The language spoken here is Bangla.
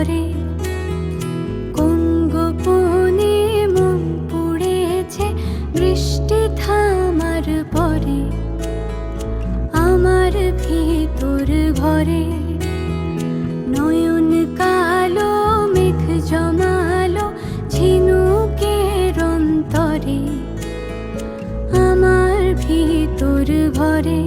ঘরে। কোন গোপনে মন পুড়েছে বৃষ্টি থামার পরে, আমার ভিতর ঘরে। নয়ন কালো মেঘ জমালো ঝিনুকের অন্তরে, আমার ভিতর ঘরে।